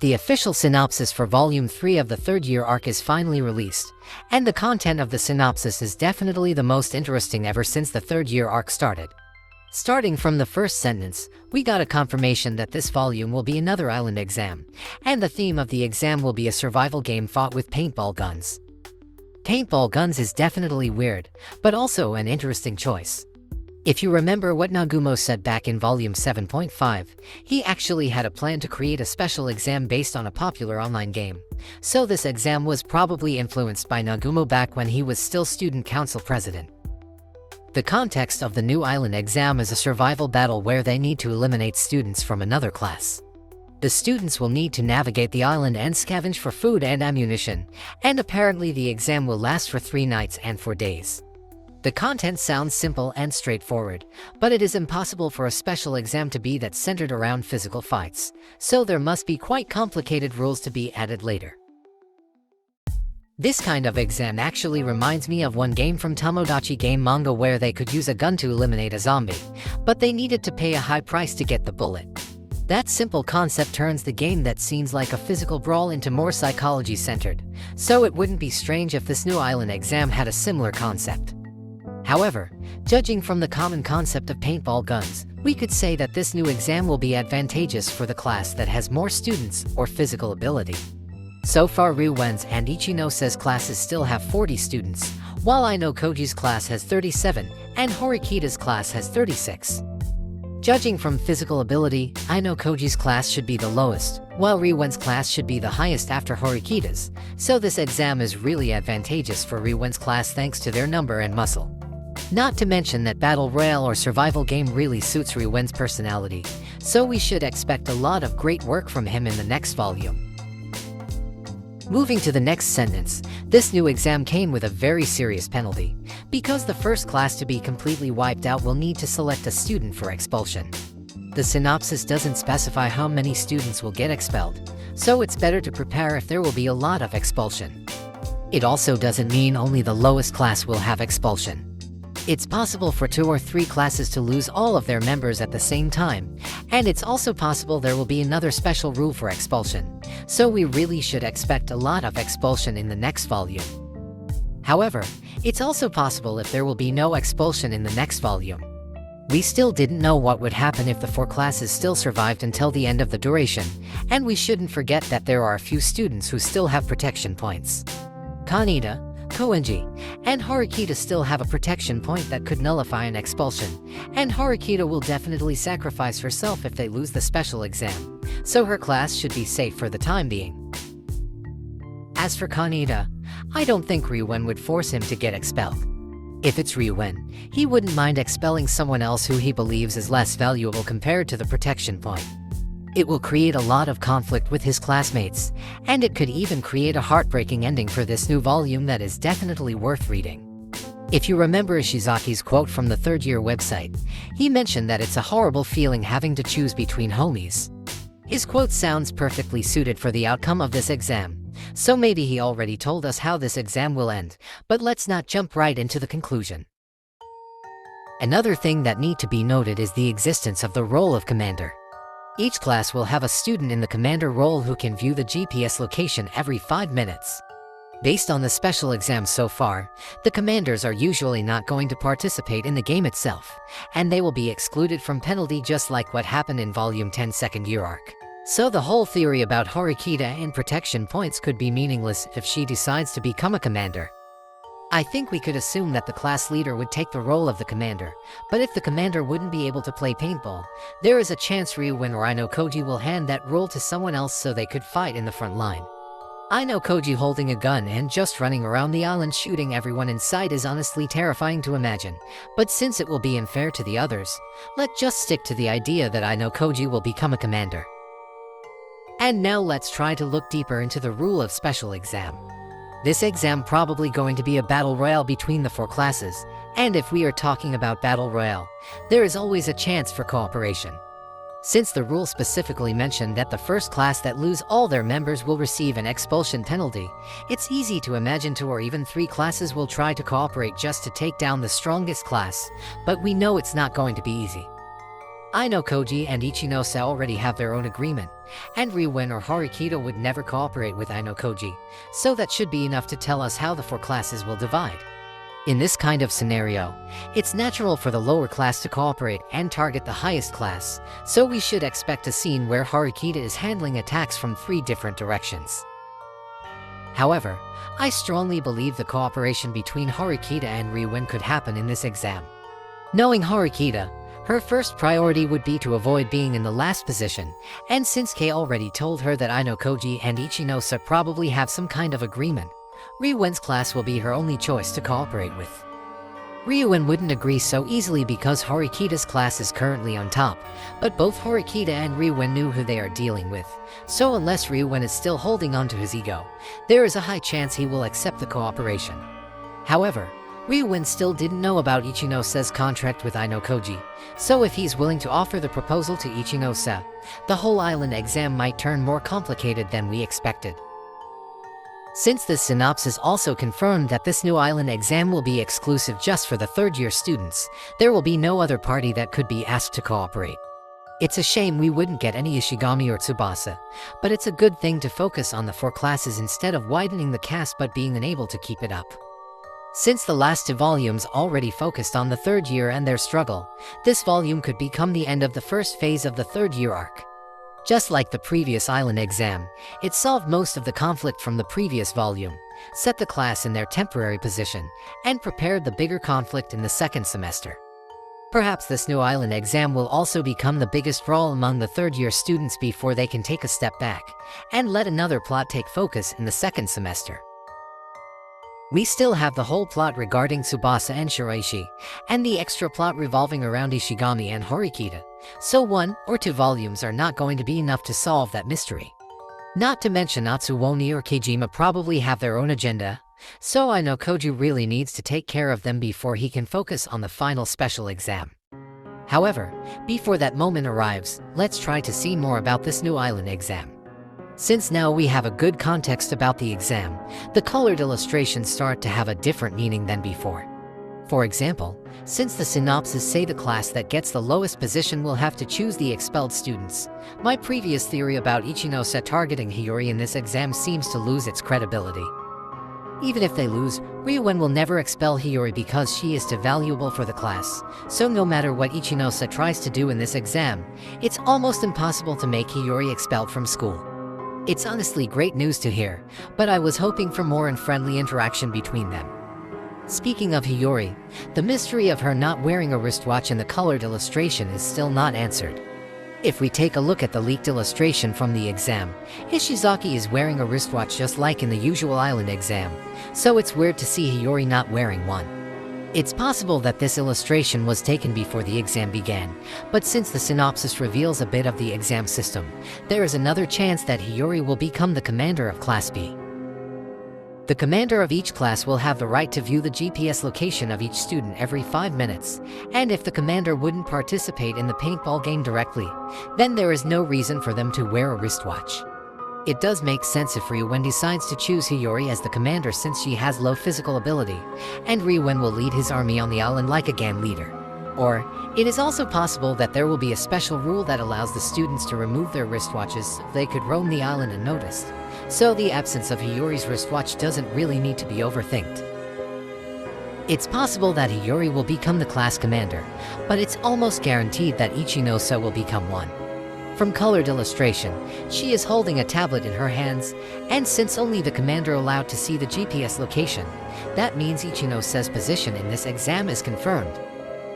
The official synopsis for Volume 3 of the third year arc is finally released, and the content of the synopsis is definitely the most interesting ever since the third year arc started. Starting from the first sentence, we got a confirmation that this volume will be another island exam, and the theme of the exam will be a survival game fought with paintball guns. Paintball guns is definitely weird, but also an interesting choice. If you remember what Nagumo said back in Volume 7.5, he actually had a plan to create a special exam based on a popular online game. So this exam was probably influenced by Nagumo back when he was still student council president. The context of the new island exam is a survival battle where they need to eliminate students from another class. The students will need to navigate the island and scavenge for food and ammunition, and apparently the exam will last for 3 nights and 4 days. The content sounds simple and straightforward, but it is impossible for a special exam to be that centered around physical fights, so there must be quite complicated rules to be added later. This kind of exam actually reminds me of one game from Tomodachi Game manga where they could use a gun to eliminate a zombie, but they needed to pay a high price to get the bullet. That simple concept turns the game that seems like a physical brawl into more psychology-centered, so it wouldn't be strange if this new island exam had a similar concept. However, judging from the common concept of paintball guns, we could say that this new exam will be advantageous for the class that has more students or physical ability. So far Ryuen's and Ichinose's classes still have 40 students, while Ayanokoji's class has 37, and Horikita's class has 36. Judging from physical ability, Ayanokoji's class should be the lowest, while Ryuen's class should be the highest after Horikita's, so this exam is really advantageous for Ryuen's class thanks to their number and muscle. Not to mention that Battle Royale or survival game really suits Ryuen's personality, so we should expect a lot of great work from him in the next volume. Moving to the next sentence, this new exam came with a very serious penalty, because the first class to be completely wiped out will need to select a student for expulsion. The synopsis doesn't specify how many students will get expelled, so it's better to prepare if there will be a lot of expulsion. It also doesn't mean only the lowest class will have expulsion. It's possible for 2 or 3 classes to lose all of their members at the same time, and it's also possible there will be another special rule for expulsion, so we really should expect a lot of expulsion in the next volume. However, it's also possible if there will be no expulsion in the next volume. We still didn't know what would happen if the 4 classes still survived until the end of the duration, and we shouldn't forget that there are a few students who still have protection points. Kaneda, Koenji, and Horikita still have a protection point that could nullify an expulsion, and Horikita will definitely sacrifice herself if they lose the special exam, so her class should be safe for the time being. As for Kaneda, I don't think Ryuen would force him to get expelled. If it's Ryuen, he wouldn't mind expelling someone else who he believes is less valuable compared to the protection point. It will create a lot of conflict with his classmates, and it could even create a heartbreaking ending for this new volume that is definitely worth reading. If you remember Ishizaki's quote from the third year website, he mentioned that it's a horrible feeling having to choose between homies. His quote sounds perfectly suited for the outcome of this exam, so maybe he already told us how this exam will end, but let's not jump right into the conclusion. Another thing that need to be noted is the existence of the role of commander. Each class will have a student in the commander role who can view the GPS location every 5 minutes. Based on the special exam so far, the commanders are usually not going to participate in the game itself, and they will be excluded from penalty just like what happened in Volume 10 second year arc. So the whole theory about Horikita and protection points could be meaningless if she decides to become a commander. I think we could assume that the class leader would take the role of the commander, but if the commander wouldn't be able to play paintball, there is a chance Ryuen or Ayanokoji will hand that role to someone else so they could fight in the front line. Ayanokoji holding a gun and just running around the island shooting everyone in sight is honestly terrifying to imagine, but since it will be unfair to the others, let's just stick to the idea that Ayanokoji will become a commander. And now let's try to look deeper into the rule of special exam. This exam probably going to be a battle royale between the 4 classes, and if we are talking about battle royale, there is always a chance for cooperation. Since the rule specifically mentioned that the first class that lose all their members will receive an expulsion penalty, it's easy to imagine 2 or even 3 classes will try to cooperate just to take down the strongest class, but we know it's not going to be easy. Ayanokoji and Ichinose already have their own agreement, and Ryuen or Harikita would never cooperate with Ayanokoji, so that should be enough to tell us how the four classes will divide. In this kind of scenario, it's natural for the lower class to cooperate and target the highest class, so we should expect a scene where Harikita is handling attacks from 3 different directions. However, I strongly believe the cooperation between Harikita and Ryuen could happen in this exam. Knowing Harikita, her first priority would be to avoid being in the last position, and since Kei already told her that Ayanokoji and Ichinose probably have some kind of agreement, Ryuen's class will be her only choice to cooperate with. Ryuen wouldn't agree so easily because Harikita's class is currently on top, but both Harikita and Ryuen knew who they are dealing with, so unless Ryuen is still holding on to his ego, there is a high chance he will accept the cooperation. However, Ryuen still didn't know about Ichinose contract with Ayanokoji, so if he's willing to offer the proposal to Ichinose, the whole island exam might turn more complicated than we expected. Since this synopsis also confirmed that this new island exam will be exclusive just for the third-year students, there will be no other party that could be asked to cooperate. It's a shame we wouldn't get any Ishigami or Tsubasa, but it's a good thing to focus on the 4 classes instead of widening the cast but being unable to keep it up. Since the last 2 volumes already focused on the third year and their struggle, this volume could become the end of the first phase of the third-year arc. Just like the previous island exam, it solved most of the conflict from the previous volume, set the class in their temporary position, and prepared the bigger conflict in the second semester. Perhaps this new island exam will also become the biggest brawl among the third-year students before they can take a step back, and let another plot take focus in the second semester. We still have the whole plot regarding Tsubasa and Shiraishi, and the extra plot revolving around Ishigami and Harikita, so 1 or 2 volumes are not going to be enough to solve that mystery. Not to mention Atsuwoni or Keijima probably have their own agenda, so Ayanokoji really needs to take care of them before he can focus on the final special exam. However, before that moment arrives, let's try to see more about this new island exam. Since now we have a good context about the exam, the colored illustrations start to have a different meaning than before. For example, since the synopsis say the class that gets the lowest position will have to choose the expelled students, my previous theory about Ichinose targeting Hiyori in this exam seems to lose its credibility. Even if they lose, Ryuen will never expel Hiyori because she is too valuable for the class, so no matter what Ichinose tries to do in this exam, it's almost impossible to make Hiyori expelled from school. It's honestly great news to hear, but I was hoping for more and friendly interaction between them. Speaking of Hiyori, the mystery of her not wearing a wristwatch in the colored illustration is still not answered. If we take a look at the leaked illustration from the exam, Ishizaki is wearing a wristwatch just like in the usual island exam, so it's weird to see Hiyori not wearing one. It's possible that this illustration was taken before the exam began, but since the synopsis reveals a bit of the exam system, there is another chance that Hiyori will become the commander of Class B. The commander of each class will have the right to view the GPS location of each student every 5 minutes, and if the commander wouldn't participate in the paintball game directly, then there is no reason for them to wear a wristwatch. It does make sense if Ryuen decides to choose Hiyori as the commander since she has low physical ability, and Ryuen will lead his army on the island like a gang leader. Or, it is also possible that there will be a special rule that allows the students to remove their wristwatches so they could roam the island unnoticed, so the absence of Hiyori's wristwatch doesn't really need to be overthinked. It's possible that Hiyori will become the class commander, but it's almost guaranteed that Ichinose will become one. From colored illustration, she is holding a tablet in her hands, and since only the commander allowed to see the GPS location, that means Ichinose's position in this exam is confirmed.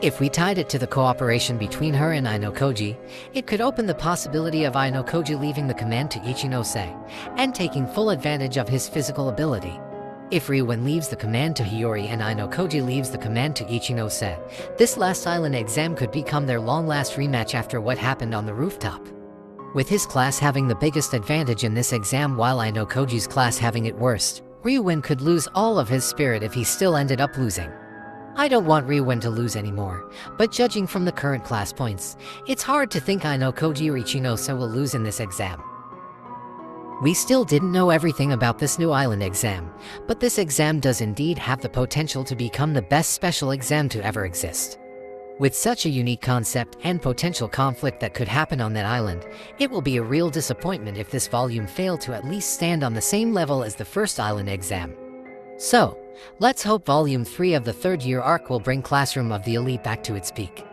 If we tied it to the cooperation between her and Ayanokoji, it could open the possibility of Ayanokoji leaving the command to Ichinose, and taking full advantage of his physical ability. If Ryuen leaves the command to Hiyori and Ayanokoji leaves the command to Ichinose, this last island exam could become their long-last rematch after what happened on the rooftop. With his class having the biggest advantage in this exam while Ayanokoji's class having it worst, Ryuen could lose all of his spirit if he still ended up losing. I don't want Ryuen to lose anymore, but judging from the current class points, it's hard to think Ayanokoji or Ichinose will lose in this exam. We still didn't know everything about this new island exam, but this exam does indeed have the potential to become the best special exam to ever exist. With such a unique concept and potential conflict that could happen on that island, it will be a real disappointment if this volume failed to at least stand on the same level as the first island exam. So, let's hope Volume 3 of the third year arc will bring Classroom of the Elite back to its peak.